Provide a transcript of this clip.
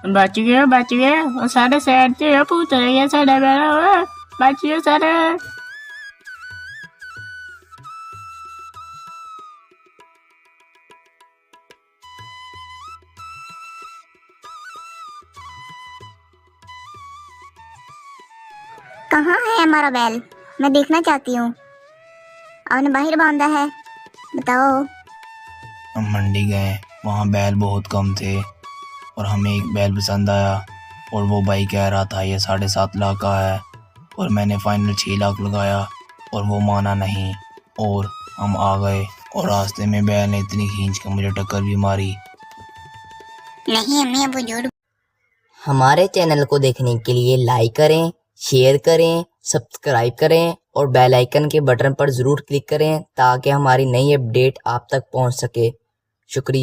बच गए वो सारे शहर से ये पूछ रहे हैं साढ़े बेड़ा हुआ बचिए सारे। कहाँ है हमारा बैल? मैं देखना चाहती हूँ। आपने बाहर बांधा है, बताओ। हम मंडी गए, वहाँ बैल बहुत कम थे और हमें एक बैल पसंद आया और वो भाई कह रहा था ये 7.5 लाख का है और मैंने फाइनल 6 लाख लगाया और वो माना नहीं और हम आ गए और रास्ते में बैल ने इतनी खींच के मुझे टक्कर भी मारी। नहीं अम्मी, अब वो झूठ। हमारे चैनल को देखने के लिए लाइक करें, शेयर करें, सब्सक्राइब करें और बेल आइकन के बटन पर ज़रूर क्लिक करें ताकि हमारी नई अपडेट आप तक पहुंच सके। शुक्रिया।